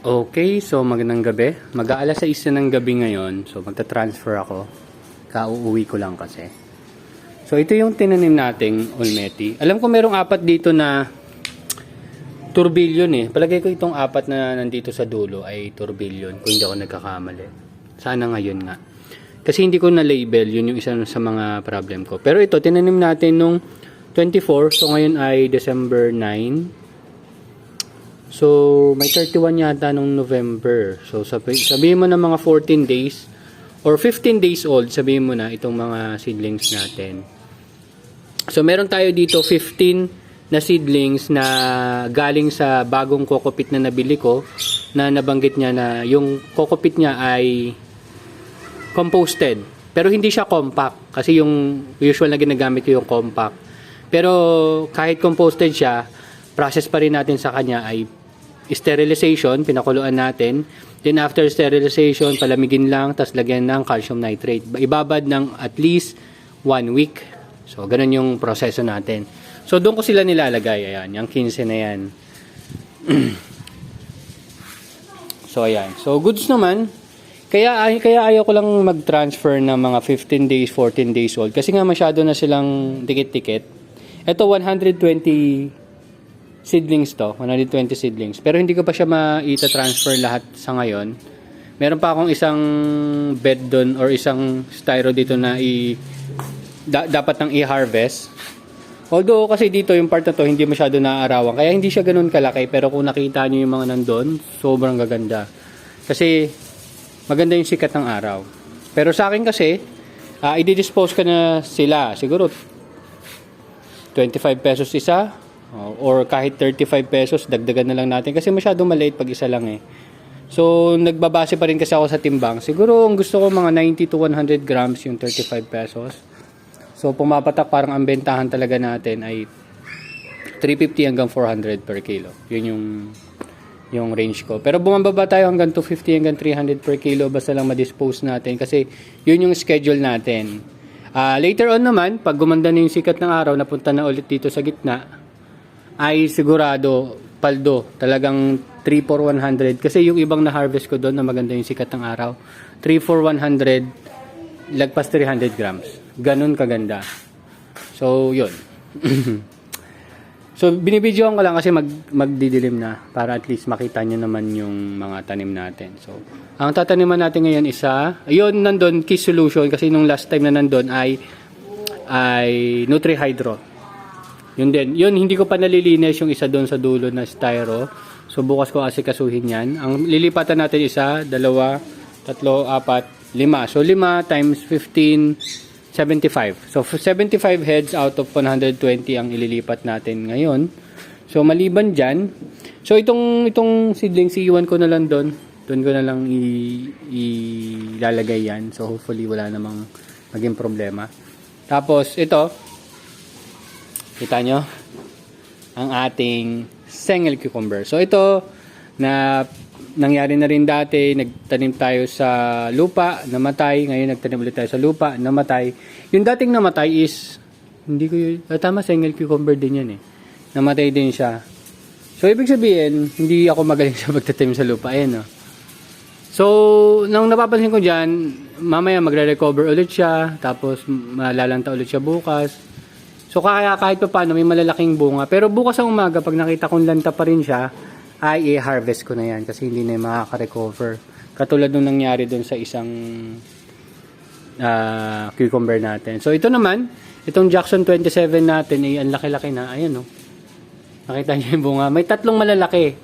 Okay, so magandang gabi. Mag-aalas 6 na ng gabi ngayon. So magta-transfer ako. Kauuwi ko lang kasi. So ito yung tinanim nating Olmeti. Alam ko merong apat dito na turbilyon eh. Palagay ko itong apat na nandito sa dulo ay turbilyon kung hindi ako nagkakamali. Sana ngayon nga. Kasi hindi ko na-label. Yun yung isa sa mga problem ko. Pero ito, tinanim natin nung 24. So ngayon ay December 9. So, may 31 yata nung November. So, sabihin mo na mga 14 days or 15 days old, sabihin mo na itong mga seedlings natin. So, meron tayo dito 15 na seedlings na galing sa bagong kokopit na nabili ko na nabanggit niya na yung kokopit niya ay composted. Pero hindi siya compact kasi yung usual na ginagamit ko yung compact. Pero kahit composted siya, process pa rin natin sa kanya ay sterilization, pinakuluan natin. Then after sterilization, palamigin lang, tapos lagyan ng calcium nitrate. Ibabad ng at least 1 week. So, ganun yung proseso natin. So, doon ko sila nilalagay. Ayan, yung 15 na yan. So, ayan. So, goods naman. Kaya ayaw ko lang mag-transfer ng mga 15 days, 14 days old. Kasi nga masyado na silang dikit-dikit. Ito, 120 seedlings to, 120 seedlings. Pero hindi ko pa siya ma-transfer lahat sa ngayon. Meron pa akong isang bed doon or isang styro dito na dapat nang i-harvest. Although kasi dito yung part na to hindi masyado naaarawan. Kaya hindi siya ganoon kalaki. Pero kung nakita niyo yung mga nandun, sobrang gaganda. Kasi maganda yung sikat ng araw. Pero sa akin kasi, i-dispose ka na sila. Siguro 25 pesos isa. Or kahit 35 pesos, dagdagan na lang natin. Kasi masyadong maliit pag isa lang eh. So, nagbabase pa rin kasi ako sa timbang. Siguro, ang gusto ko mga 90 to 100 grams yung 35 pesos. So, pumapatak parang ang bentahan talaga natin ay 350 hanggang 400 per kilo. Yun yung range ko. Pero bumababa tayo hanggang 250 hanggang 300 per kilo. Basta lang ma-dispose natin. Kasi yun yung schedule natin. Later on naman, pag gumanda na yung sikat ng araw, napunta na ulit dito sa gitna, ay sigurado paldo, talagang 3 for 100 kasi yung ibang na harvest ko doon na maganda yung sikat ng araw 3 for 100 lagpas 300 grams, ganun kaganda. So yun. So binibidyoan ko lang kasi magdidilim na para at least makita nyo naman yung mga tanim natin. So ang tataniman natin ngayon isa, ayun nandun Key Solution kasi nung last time na nandun ay Nutrihydro. Yun din. Yun, hindi ko pa nalilinis yung isa doon sa dulo na styro. So, bukas ko asikasuhin yan. Ang lilipatan natin isa, 2, 3, 4, 5. So, 5 times 15, 75. So, 75 heads out of 120 ang ililipat natin ngayon. So, maliban dyan. So, itong seedlings, iiwan ko na lang doon. Doon ko na lang ilalagay yan. So, hopefully, wala namang maging problema. Tapos, ito. Kita nyo? Ang ating Sengel cucumber. So ito, na nangyari na rin dati, nagtanim tayo sa lupa, namatay. Ngayon nagtanim ulit tayo sa lupa, namatay. Yung dating namatay is, hindi ko yun, tama, Sengel cucumber din yan eh. Namatay din siya. So ibig sabihin, hindi ako magaling sa pagtatanim sa lupa. Ayan o. So, nang napapansin ko dyan, mamaya magre-recover ulit siya, tapos malalanta ulit siya bukas. So kaya kahit pa paano may malalaking bunga. Pero bukas ang umaga pag nakita kong lanta pa rin siya, ay i-harvest ko na yan kasi hindi na makaka-recover. Katulad nung nangyari dun sa isang cucumber natin. So ito naman, itong Jackson 27 natin ay ang laki-laki na. Ayan o. Nakita niyo yung bunga. May tatlong malalaki.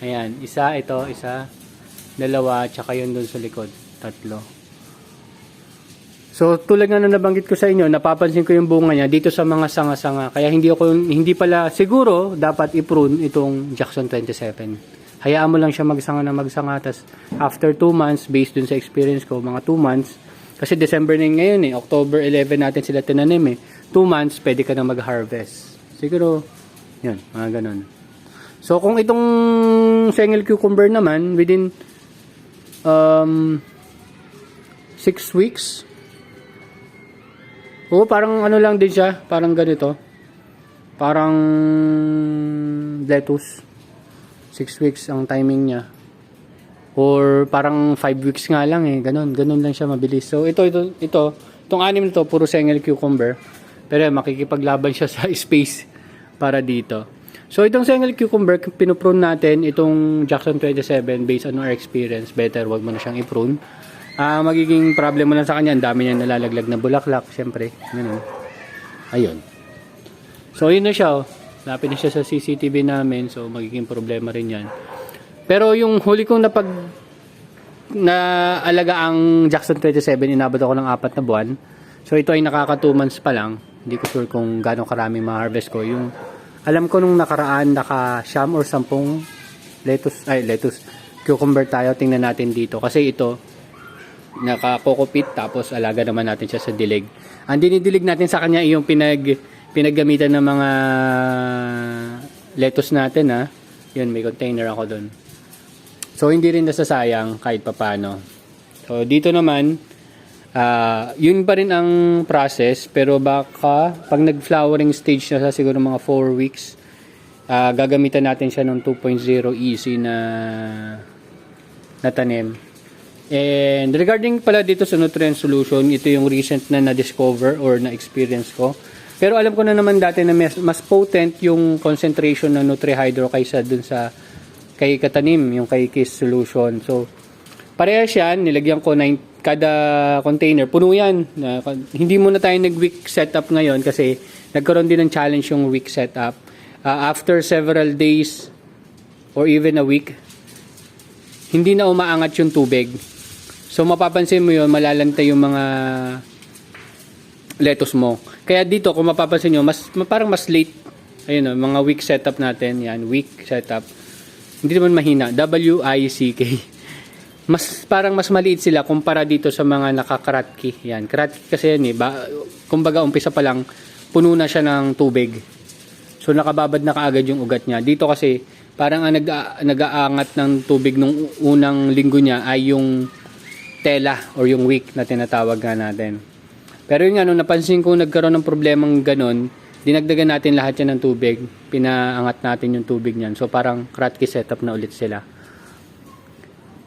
Ayan. Isa, ito, isa, dalawa, tsaka yun dun sa likod. Tatlo. So, tulad nga na nabanggit ko sa inyo, napapansin ko yung bunga niya dito sa mga sanga-sanga. Kaya hindi pala siguro dapat i-prune itong Jackson 27. Hayaan mo lang siya magsanga na magsanga. Tas after 2 months, based dun sa experience ko, mga 2 months, kasi December na ngayon eh, October 11 natin sila tinanim eh. 2 months, pwede ka na mag-harvest. Siguro, yun, mga ganun. So, kung itong Sengel cucumber naman, within 6 weeks, parang ano lang din siya. Parang ganito. Parang lettuce. 6 weeks ang timing niya. or parang 5 weeks nga lang eh. Ganun lang siya mabilis. So itong anim na to, puro Sengel cucumber. Pero makikipaglaban siya sa space para dito. So itong Sengel cucumber, pinuprune natin itong Jackson 27 based on our experience. Better wag mo na siyang i-prune. Magiging problem mo lang sa kanya, ang dami niya nalalaglag na bulaklak, syempre. Ganun. Ayun. So yun na siya, oh. Lapit na siya sa CCTV namin, so magiging problema rin yan. Pero yung huli kong naalaga ang Jackson 27, inabot ako ng 4 na buwan. So ito ay nakaka 2 months pa lang. Hindi ko sure kung gano'ng karaming ma-harvest ko. Yung alam ko nung nakaraan, naka-siyam or 10 lettuce cucumber tayo. Tingnan natin dito. Kasi ito, naka-cocopit, tapos alaga naman natin siya sa dilig. Ang dinidilig natin sa kanya yung pinaggamitan ng mga lettuce natin, ha. Yun, may container ako doon. So hindi rin nasasayang kahit papano. So dito naman, yun pa rin ang process, pero baka pag nag-flowering stage na sa siguro mga 4 weeks, gagamitan natin siya ng 2.0 easy na tanim. And regarding pala dito sa nutrient solution, ito yung recent na na-discover or na-experience ko. Pero alam ko na naman dati na mas potent yung concentration ng Nutrihydro kaysa dun sa kay Katanim, yung kay Kiss solution. So, parehas yan, nilagyan ko kada container, puno yan. Hindi muna tayo nag-week setup ngayon kasi nagkaroon din ng challenge yung week setup. After several days or even a week, hindi na umaangat yung tubig. So, mapapansin mo yun, malalantay yung mga lettuce mo. Kaya dito, kung mapapansin nyo, parang mas late. Ayun o, mga week setup natin. Yan, week setup. Hindi naman mahina. W-I-C-K. Parang mas maliit sila kumpara dito sa mga naka-kratki. Yan, kratki kasi yan eh. Kumbaga, umpisa pa lang, puno na siya ng tubig. So, nakababad na kaagad yung ugat niya. Dito kasi, parang nag-aangat ng tubig nung unang linggo niya ay yung tela or yung wick na tinatawag nga natin. Pero yun nga, nung napansin ko nagkaroon ng problemang ganun, dinagdagan natin lahat yan ng tubig. Pinaangat natin yung tubig niyan. So parang kratki setup na ulit sila.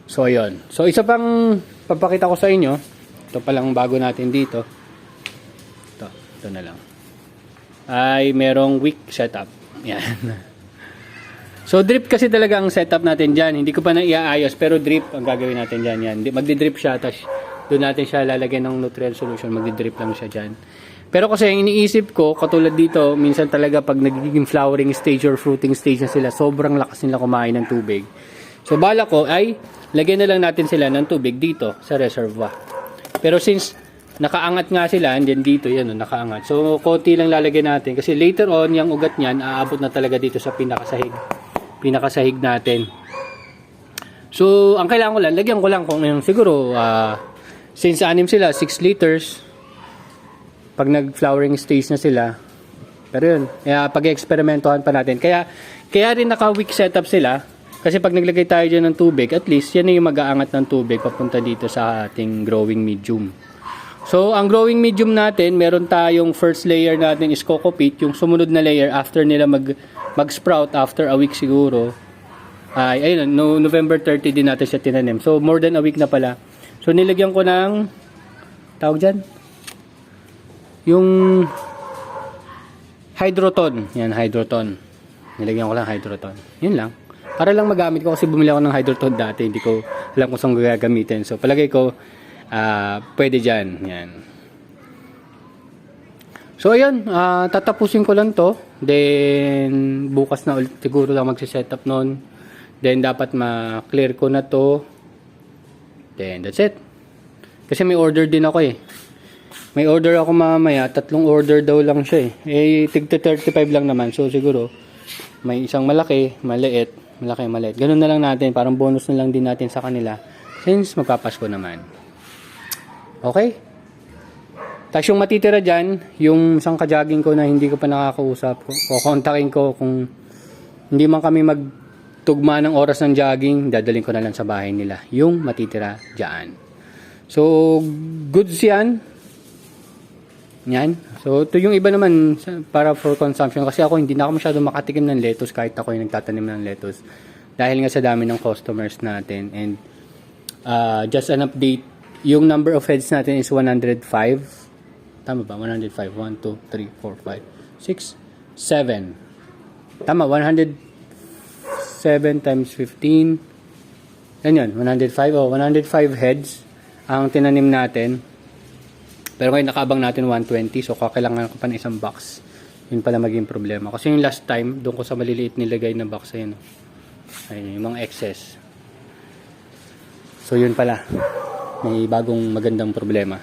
So ayun. So isa pang papakita ko sa inyo. Ito palang bago natin dito. Ito na lang. Ay merong wick setup. Yan. So drip kasi talaga ang setup natin dyan. Hindi ko pa na iaayos pero drip ang gagawin natin dyan. Yan. Magdi-drip siya. Tapos doon natin siya lalagyan ng nutrient solution. Magdi-drip lang siya dyan. Pero kasi yung iniisip ko, katulad dito, minsan talaga pag nagiging flowering stage or fruiting stage na sila, sobrang lakas nila kumain ng tubig. So bala ko ay lagyan na lang natin sila ng tubig dito sa reservoir. Pero since nakaangat nga sila, andyan dito, yan, nakaangat. So konti lang lalagyan natin kasi later on, yung ugat niyan, aabot na talaga dito sa pinakasahig natin. So ang kailangan ko lang, lagyan ko lang kung siguro, since 6 sila, 6 liters, pag nag-flowering stage na sila. Pero yun, pag-eksperimentohan pa natin. Kaya rin naka-week setup sila. Kasi pag naglagay tayo dyan ng tubig, at least yan na yung mag-aangat ng tubig papunta dito sa ating growing medium. So, ang growing medium natin, meron tayong first layer natin is coco peat. Yung sumunod na layer after nila mag-sprout after a week siguro. Ayun, November 30 din natin siya tinanim. So, more than a week na pala. So, nilagyan ko ng tawag dyan? Yung Hydroton. Yan, Hydroton. Nilagyan ko lang Hydroton. Yun lang. Para lang magamit ko kasi bumili ako ng Hydroton dati. Hindi ko alam kung saan gagamitin. So, palagay ko, pwede dyan. Yan. So, ayun. Tatapusin ko lang to. Then, bukas na ulit siguro lang magsiset up nun. Then, dapat ma-clear ko na to. Then, that's it. Kasi may order din ako eh. May order ako mamaya, 3 order daw lang siya eh. Tigta 35 lang naman. So siguro, may isang malaki, maliit, malaki, maliit. Ganun na lang natin, parang bonus na lang din natin sa kanila. Since magpapasko naman. Okay? Tapos yung matitira dyan, yung isang ka-jogging ko na hindi ko pa nakakausap, kukontakin ko kung hindi man kami magtugma ng oras ng jogging, dadalhin ko na lang sa bahay nila. Yung matitira dyan. So, goods yan. Yan. So, ito yung iba naman para for consumption. Kasi ako, hindi na ako masyado makatikim ng lettuce kahit ako yung nagtatanim ng lettuce. Dahil nga sa dami ng customers natin. And Just an update. Yung number of heads natin is 105. Tama ba? 105. 1, 2, 3, 4, 5, 6, 7. Tama, 107 times 15. Yan yun, 105. 105 heads ang tinanim natin. Pero ngayon nakaabang natin 120. So, kakailangan ko pa ng isang box. Yun pala maging problema. Kasi yung last time, doon ko sa maliliit nilagay na box ayun. Ayun, yung mga excess. So, yun pala. May bagong magandang problema.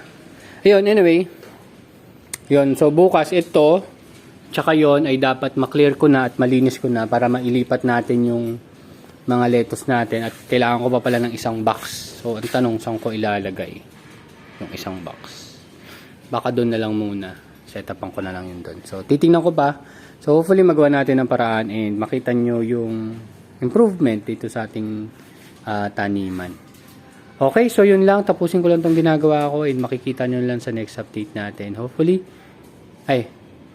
Ayun, anyway. Yun, so bukas ito, tsaka yun ay dapat maklear ko na at malinis ko na para mailipat natin yung mga lettuce natin. At kailangan ko pa pala ng isang box. So, ang tanong, saan ko ilalagay yung isang box? Baka doon na lang muna. Setupan ko na lang yun doon. So, titingnan ko pa. So, hopefully magawa natin ng paraan and makita nyo yung improvement dito sa ating taniman. Okay, so yun lang. Tapusin ko lang itong ginagawa ko and makikita nyo lang sa next update natin. Hopefully,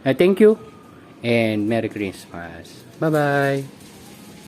thank you and Merry Christmas. Bye-bye!